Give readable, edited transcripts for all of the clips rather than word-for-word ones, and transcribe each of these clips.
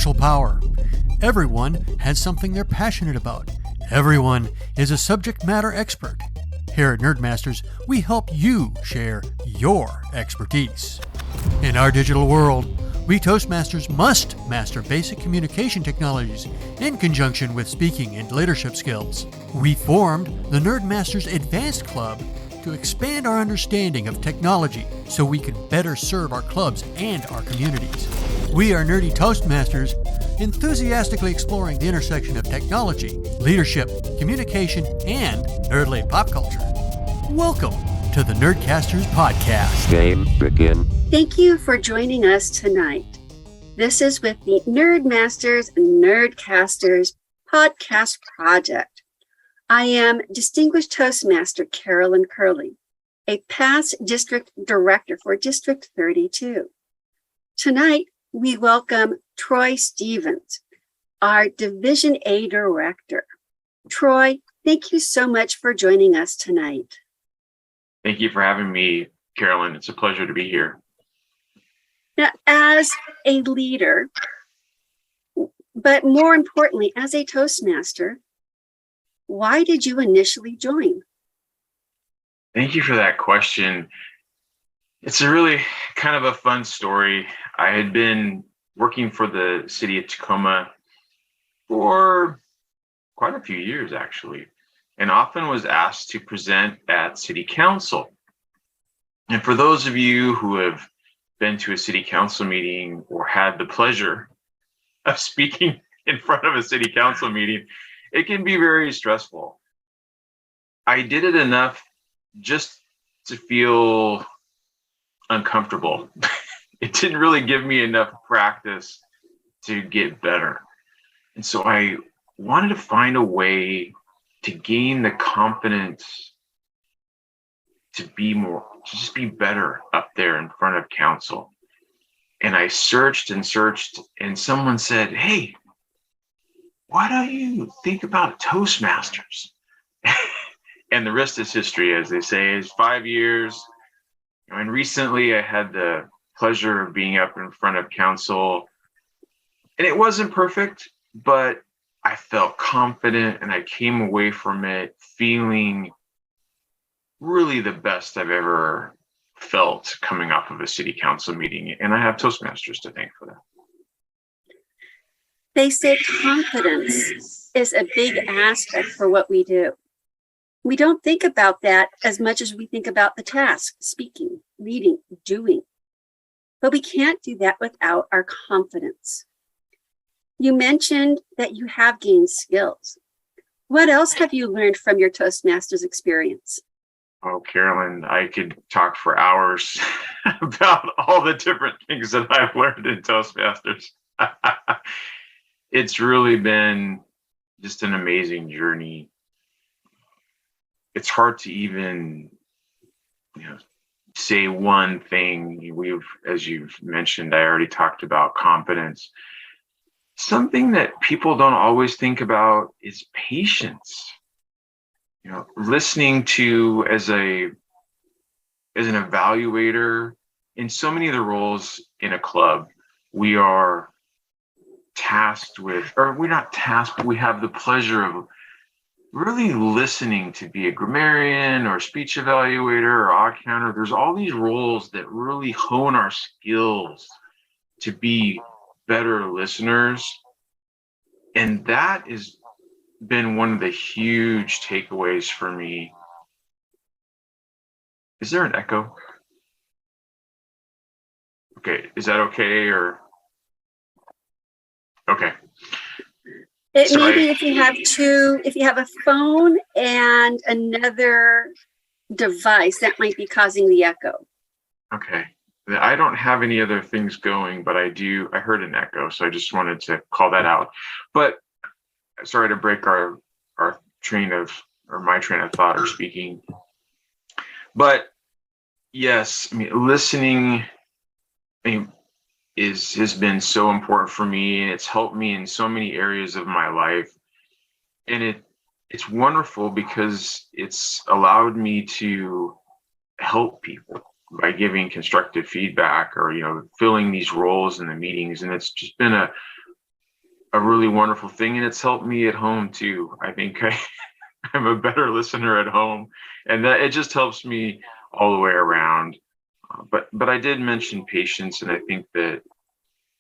special power. Everyone has something they're passionate about. Everyone is a subject matter expert. Here at Nerdmasters, we help you share your expertise. In our digital world, we Toastmasters must master basic communication technologies in conjunction with speaking and leadership skills. We formed the Nerdmasters Advanced Club to expand our understanding of technology so we can better serve our clubs and our communities. We are nerdy Toastmasters, enthusiastically exploring the intersection of technology, leadership, communication, and nerd-late pop culture. Welcome to the Nerdcasters podcast. Game begin. Thank you for joining us tonight. This is with the Nerdmasters and Nerdcasters podcast project. I am Distinguished Toastmaster Carolyn Curley, a past district director for District 32. Tonight, we welcome Troy Stevens, our Division A director. Troy, thank you so much for joining us tonight. Thank you for having me, Carolyn. It's a pleasure to be here. Now, as a leader, but more importantly, as a Toastmaster, why did you initially join? Thank you for that question. It's a really kind of a fun story. I had been working for the city of Tacoma for quite a few years, actually, and often was asked to present at city council. And for those of you who have been to a city council meeting or had the pleasure of speaking in front of a city council meeting, it can be very stressful. I did it enough just to feel uncomfortable. It didn't really give me enough practice to get better. And so I wanted to find a way to gain the confidence to just be better up there in front of council. And I searched, and someone said, "Hey, why don't you think about Toastmasters?" And the rest is history, as they say. It's 5 years. And recently I had the pleasure of being up in front of council. And it wasn't perfect, but I felt confident, and I came away from it feeling really the best I've ever felt coming off of a city council meeting. And I have Toastmasters to thank for that. They say confidence is a big aspect for what we do. We don't think about that as much as we think about the task, speaking, reading, doing. But we can't do that without our confidence. You mentioned that you have gained skills. What else have you learned from your Toastmasters experience? Oh, Carolyn, I could talk for hours about all the different things that I've learned in Toastmasters. It's really been just an amazing journey. It's hard to even, say one thing. As you've mentioned, I already talked about confidence. Something that people don't always think about is patience. Listening to as an evaluator in so many of the roles in a club, we are tasked with, or we're not tasked, but we have the pleasure of really listening to be a grammarian or speech evaluator or odd counter. There's all these roles that really hone our skills to be better listeners. And that has been one of the huge takeaways for me. Is there an echo? Okay, is that okay, or? Okay. Maybe if you have a phone and another device, that might be causing the echo. Okay. I don't have any other things going, but I heard an echo, so I just wanted to call that out. But sorry to break my train of thought or speaking. But yes, listening has been so important for me, and it's helped me in so many areas of my life. And it's wonderful because it's allowed me to help people by giving constructive feedback or, filling these roles in the meetings. And it's just been a a really wonderful thing, and it's helped me at home too. I think I'm a better listener at home, and that it just helps me all the way around. But I did mention patience, and I think that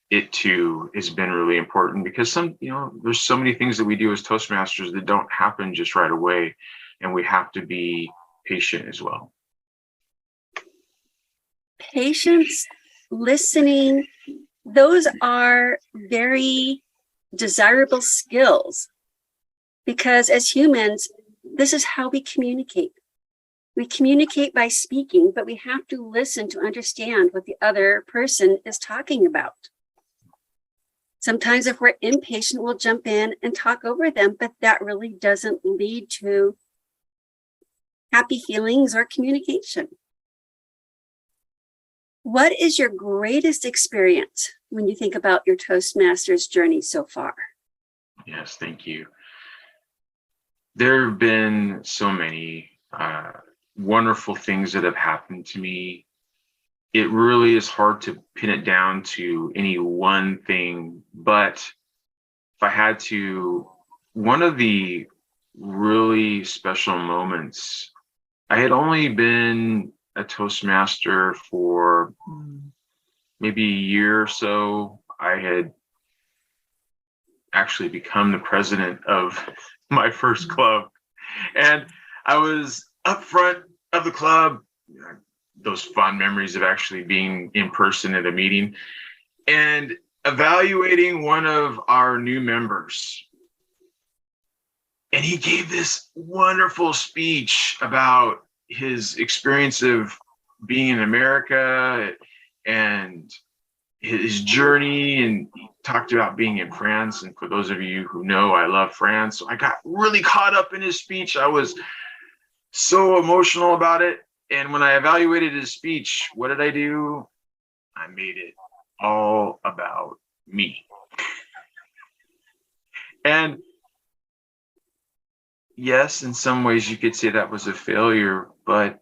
it too has been really important because there's so many things that we do as Toastmasters that don't happen just right away, and we have to be patient as well. Patience, listening, those are very desirable skills because as humans, this is how we communicate. We communicate by speaking, but we have to listen to understand what the other person is talking about. Sometimes if we're impatient, we'll jump in and talk over them, but that really doesn't lead to happy feelings or communication. What is your greatest experience when you think about your Toastmasters journey so far? Yes, thank you. There have been so many wonderful things that have happened to me. It really is hard to pin it down to any one thing, but if I had to, one of the really special moments, I had only been a Toastmaster for maybe a year or so. I had actually become the president of my first club, and I was up front of the club, those fond memories of actually being in person at a meeting and evaluating one of our new members. And he gave this wonderful speech about his experience of being in America and his journey, and he talked about being in France. And for those of you who know, I love France. So I got really caught up in his speech. I was so emotional about it. And when I evaluated his speech, what did I do? I made it all about me. And yes, in some ways you could say that was a failure, but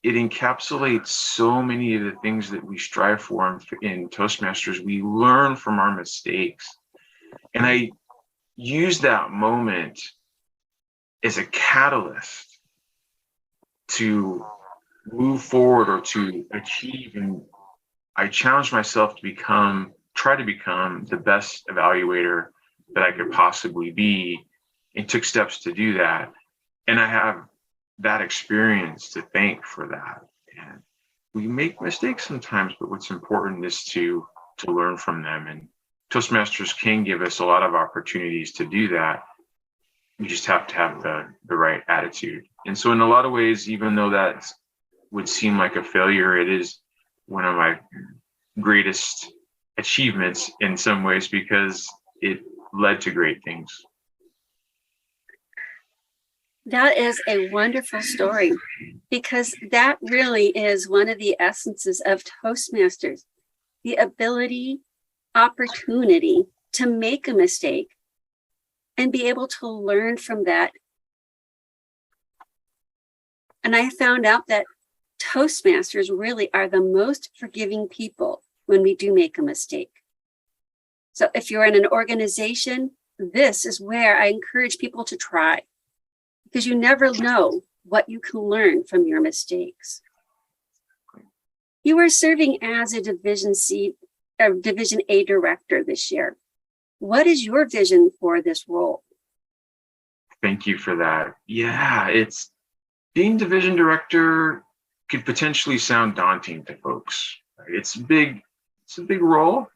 it encapsulates so many of the things that we strive for in Toastmasters. We learn from our mistakes. And I use that moment as a catalyst to move forward or to achieve. And I challenged myself to try to become the best evaluator that I could possibly be, and took steps to do that. And I have that experience to thank for that. And we make mistakes sometimes, but what's important is to learn from them. And Toastmasters can give us a lot of opportunities to do that. We just have to have the right attitude. And so in a lot of ways, even though that would seem like a failure, it is one of my greatest achievements in some ways because it led to great things. That is a wonderful story because that really is one of the essences of Toastmasters, the ability, opportunity to make a mistake and be able to learn from that. And I found out that Toastmasters really are the most forgiving people when we do make a mistake. So if you're in an organization, this is where I encourage people to try, because you never know what you can learn from your mistakes. You are serving as a Division A director this year. What is your vision for this role? Thank you for that. Yeah, it's being division director could potentially sound daunting to folks. It's big. It's a big role.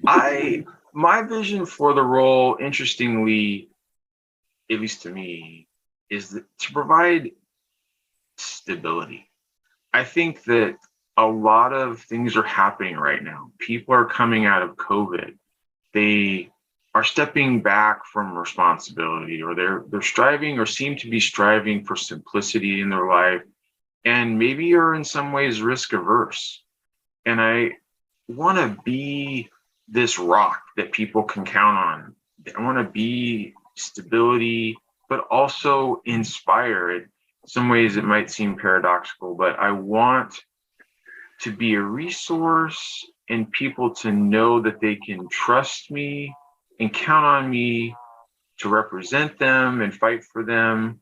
My vision for the role, interestingly, at least to me, is to provide stability. I think that a lot of things are happening right now. People are coming out of COVID. They are stepping back from responsibility, or they're striving or seem to be striving for simplicity in their life, and maybe are in some ways risk averse. And I want to be this rock that people can count on. I want to be stability, but also inspire. In some ways it might seem paradoxical, but I want to be a resource and people to know that they can trust me and count on me to represent them and fight for them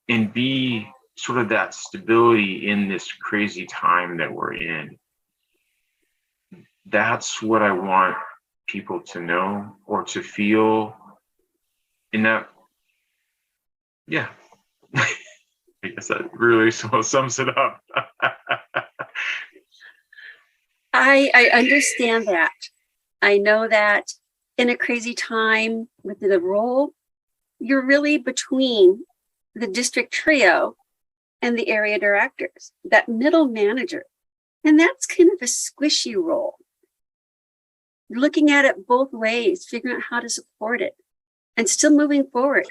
and be sort of that stability in this crazy time that we're in. That's what I want people to know or to feel. And that, yeah, I guess that really sums it up. I understand that. I know that in a crazy time with the role, you're really between the district trio and the area directors, that middle manager. And that's kind of a squishy role. Looking at it both ways, figuring out how to support it, and still moving forward.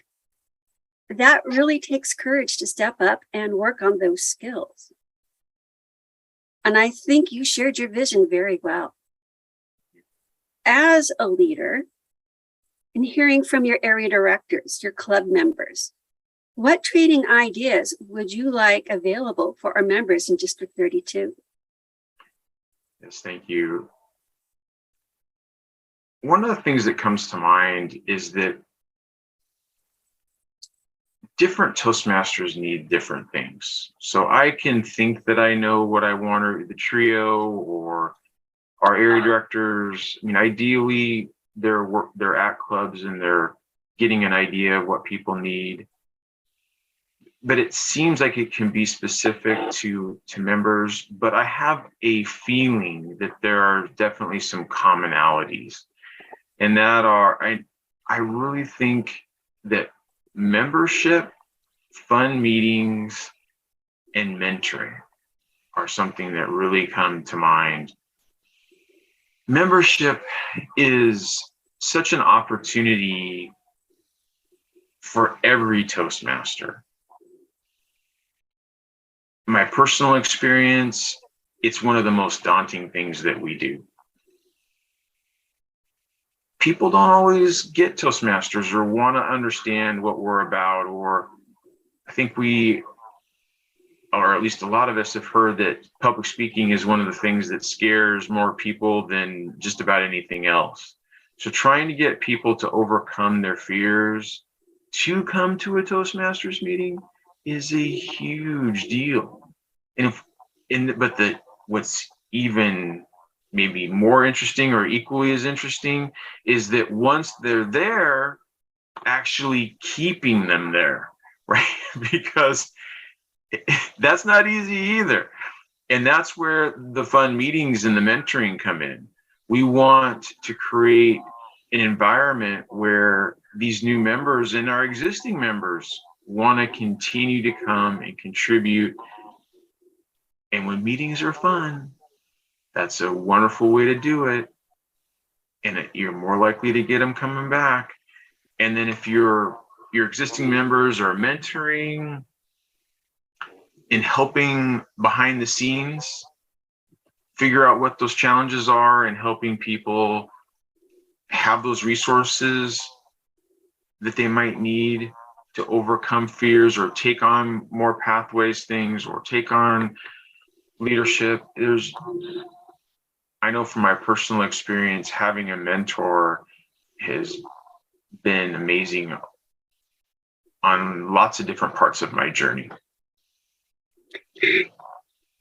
That really takes courage to step up and work on those skills. And I think you shared your vision very well. As a leader, and hearing from your area directors, your club members, what training ideas would you like available for our members in District 32? Yes, thank you. One of the things that comes to mind is that different Toastmasters need different things. So I can think that I know what I want, or the trio or our area directors. I mean, ideally, they're at clubs and they're getting an idea of what people need. But it seems like it can be specific to members. But I have a feeling that there are definitely some commonalities, and that are I really think that membership, fun meetings, and mentoring are something that really come to mind. Membership is such an opportunity for every Toastmaster. My personal experience, it's one of the most daunting things that we do. People don't always get Toastmasters or want to understand what we're about, or I think we, or at least a lot of us, have heard that public speaking is one of the things that scares more people than just about anything else. So trying to get people to overcome their fears to come to a Toastmasters meeting is a huge deal. But what's even maybe more interesting or equally as interesting is that once they're there, actually keeping them there, right? Because that's not easy either. And that's where the fun meetings and the mentoring come in. We want to create an environment where these new members and our existing members want to continue to come and contribute. And when meetings are fun, that's a wonderful way to do it. And you're more likely to get them coming back. And then if your existing members are mentoring and helping behind the scenes, figure out what those challenges are and helping people have those resources that they might need to overcome fears or take on more pathways things or take on leadership. I know from my personal experience, having a mentor has been amazing on lots of different parts of my journey.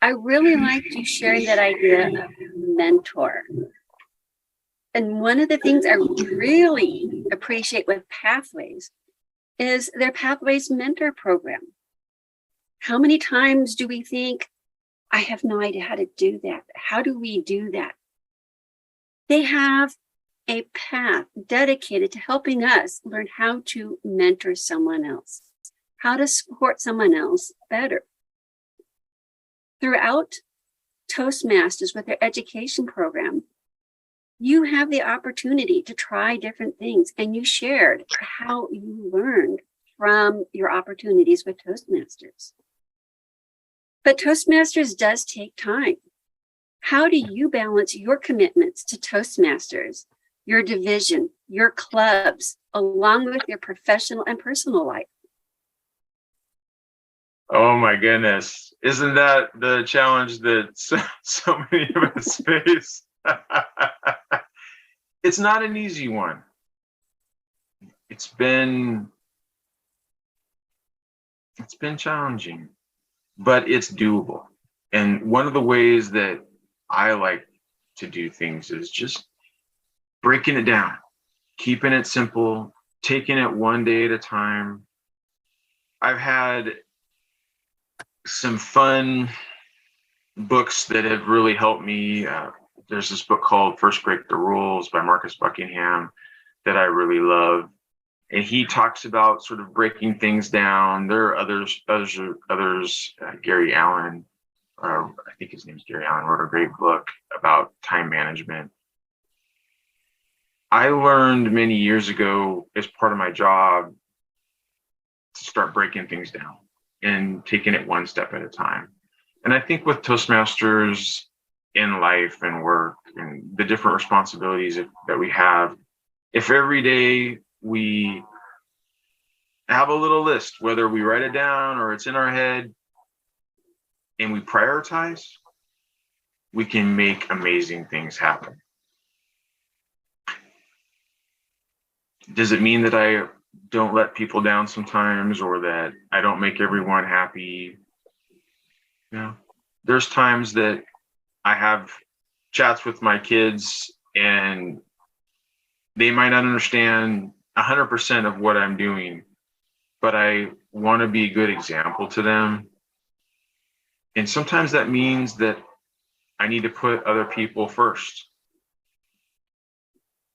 I really liked you sharing that idea of mentor. And one of the things I really appreciate with Pathways is their Pathways Mentor Program. How many times do we think, I have no idea how to do that? How do we do that? They have a path dedicated to helping us learn how to mentor someone else, how to support someone else better. Throughout Toastmasters with their education program, you have the opportunity to try different things, and you shared how you learned from your opportunities with Toastmasters. But Toastmasters does take time. How do you balance your commitments to Toastmasters, your division, your clubs, along with your professional and personal life? Oh my goodness. Isn't that the challenge that so many of us face? It's not an easy one. It's been challenging, but it's doable. And one of the ways that I like to do things is just breaking it down, keeping it simple, taking it one day at a time. I've had some fun books that have really helped me. There's this book called First Break the Rules by Marcus Buckingham that I really love. And he talks about sort of breaking things down. There are others. Gary Allen, I think his name's Gary Allen, wrote a great book about time management. I learned many years ago as part of my job to start breaking things down and taking it one step at a time. And I think with Toastmasters in life and work and the different responsibilities that we have, if every day we have a little list, whether we write it down or it's in our head, and we prioritize, we can make amazing things happen. Does it mean that I don't let people down sometimes, or that I don't make everyone happy? There's times that I have chats with my kids and they might not understand 100% of what I'm doing, but I want to be a good example to them. And sometimes that means that I need to put other people first.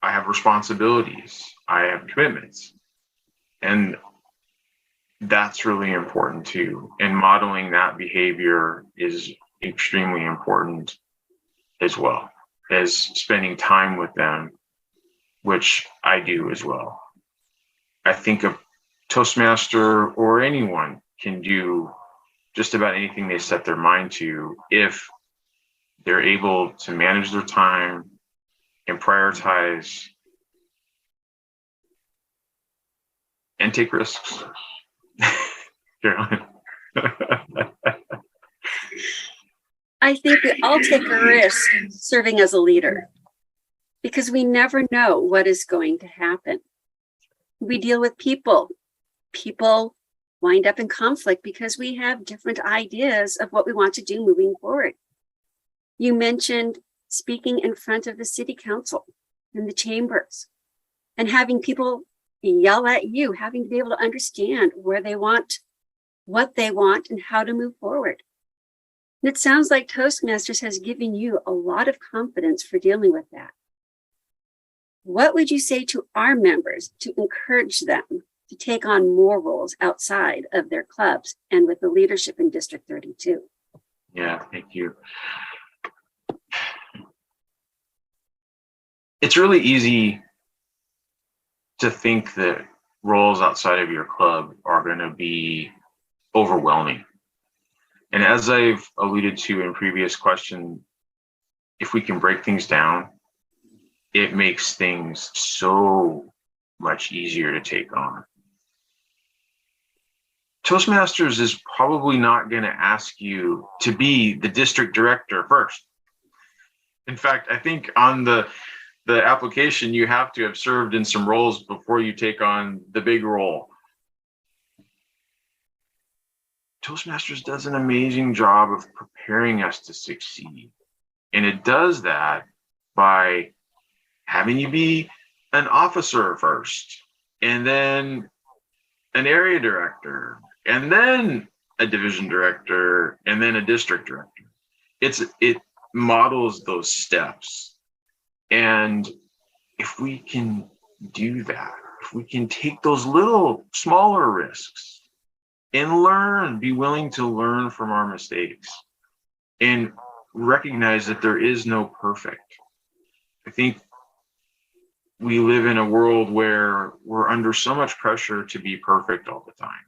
I have responsibilities, I have commitments, and that's really important too. And modeling that behavior is extremely important, as well as spending time with them, which I do as well. I think a Toastmaster or anyone can do just about anything they set their mind to if they're able to manage their time and prioritize and take risks. Carolyn. I think we all take a risk serving as a leader because we never know what is going to happen. We deal with people. People wind up in conflict because we have different ideas of what we want to do moving forward. You mentioned speaking in front of the city council and the chambers and having people yell at you, having to be able to understand where they want, what they want, and how to move forward. And it sounds like Toastmasters has given you a lot of confidence for dealing with that. What would you say to our members to encourage them to take on more roles outside of their clubs and with the leadership in District 32? Yeah, thank you. It's really easy to think that roles outside of your club are going to be overwhelming. And as I've alluded to in previous questions, if we can break things down, it makes things so much easier to take on. Toastmasters is probably not going to ask you to be the district director first. In fact, I think on the application, you have to have served in some roles before you take on the big role. Toastmasters does an amazing job of preparing us to succeed. And it does that by having you be an officer first, and then an area director, and then a division director, and then a district director. It models those steps. And if we can do that, if we can take those little smaller risks and learn, be willing to learn from our mistakes and recognize that there is no perfect. I think we live in a world where we're under so much pressure to be perfect all the time.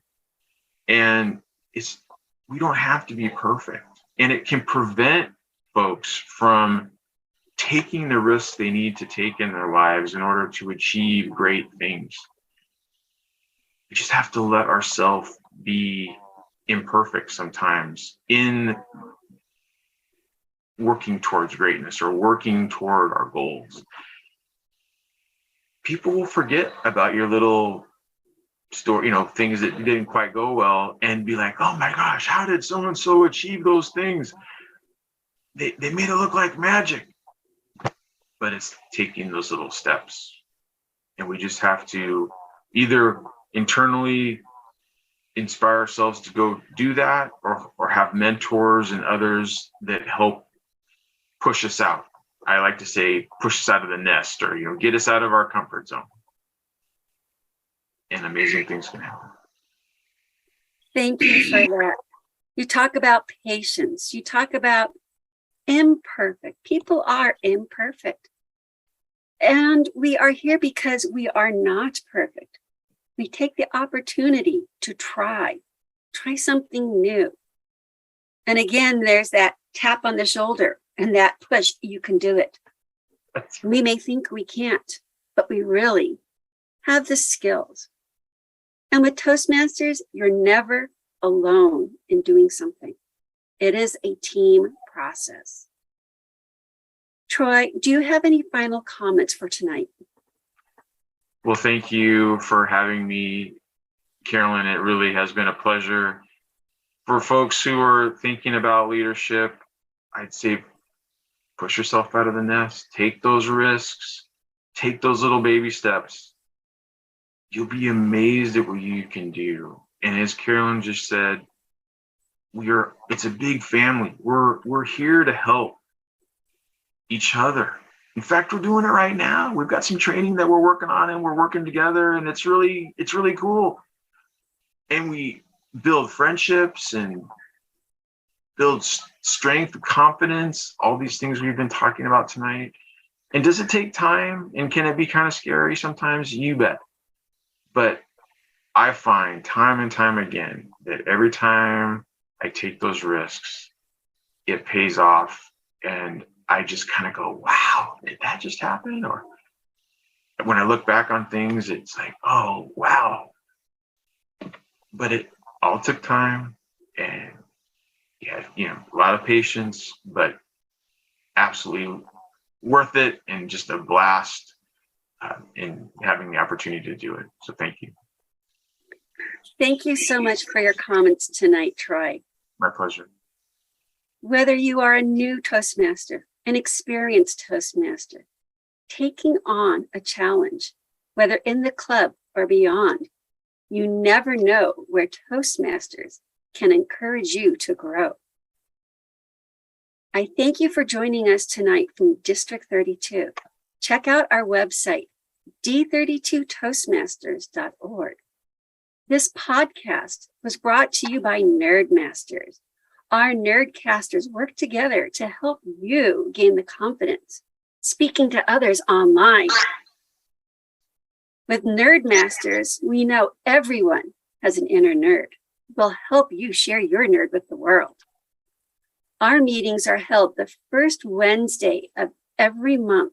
And we don't have to be perfect. And it can prevent folks from taking the risks they need to take in their lives in order to achieve great things. We just have to let ourselves be imperfect sometimes in working towards greatness or working toward our goals. People will forget about your little story, things that didn't quite go well, and be like, oh my gosh, how did so-and-so achieve those things? They made it look like magic. But it's taking those little steps. And we just have to either internally inspire ourselves to go do that, or have mentors and others that help push us out. I like to say push us out of the nest, or get us out of our comfort zone. And amazing things can happen. Thank you for that. You talk about patience. You talk about imperfect. People are imperfect. And we are here because we are not perfect. We take the opportunity to try something new. And again, there's that tap on the shoulder and that push, you can do it. We may think we can't, but we really have the skills. And with Toastmasters, you're never alone in doing something. It is a team process. Troy, do you have any final comments for tonight? Well, thank you for having me, Carolyn. It really has been a pleasure. For folks who are thinking about leadership, I'd say push yourself out of the nest, take those risks, take those little baby steps. You'll be amazed at what you can do. And as Carolyn just said, it's a big family. We're here to help each other. In fact, we're doing it right now. We've got some training that we're working on, and we're working together, and it's really cool. And we build friendships and build strength, confidence, all these things we've been talking about tonight. And does it take time? And can it be kind of scary sometimes? You bet. But I find time and time again that every time I take those risks, it pays off. And I just kind of go, wow, did that just happen? Or when I look back on things, it's like, oh, wow. But it all took time, and a lot of patience, but absolutely worth it, and just a blast in having the opportunity to do it. So thank you. Thank you so much for your comments tonight, Troy. My pleasure. Whether you are a new Toastmaster, an experienced Toastmaster, taking on a challenge, whether in the club or beyond, you never know where Toastmasters can encourage you to grow. I thank you for joining us tonight from District 32. Check out our website, d32toastmasters.org. This podcast was brought to you by Nerdmasters. Our Nerdcasters work together to help you gain the confidence speaking to others online. With Nerdmasters, we know everyone has an inner nerd. We'll help you share your nerd with the world. Our meetings are held the first Wednesday of every month,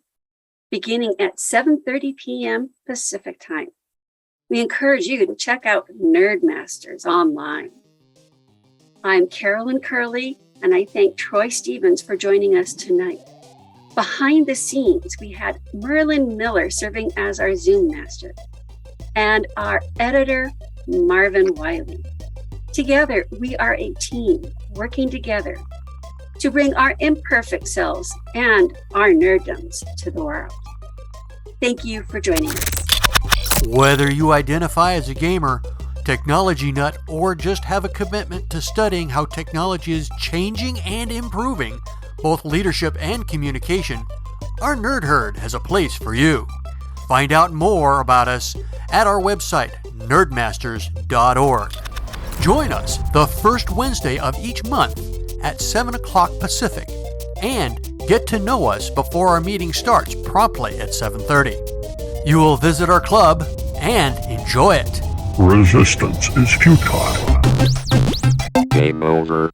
beginning at 7:30 p.m. Pacific time. We encourage you to check out Nerdmasters online. I'm Carolyn Curley, and I thank Troy Stevens for joining us tonight. Behind the scenes, we had Merlin Miller serving as our Zoom master, and our editor, Marvin Wiley. Together, we are a team working together to bring our imperfect selves and our nerddoms to the world. Thank you for joining us. Whether you identify as a gamer, technology nut, or just have a commitment to studying how technology is changing and improving both leadership and communication, our Nerd Herd has a place for you. Find out more about us at our website, nerdmasters.org. Join us the first Wednesday of each month at 7 o'clock Pacific, and get to know us before our meeting starts promptly at 7:30. You will visit our club and enjoy it. Resistance is futile. Game over.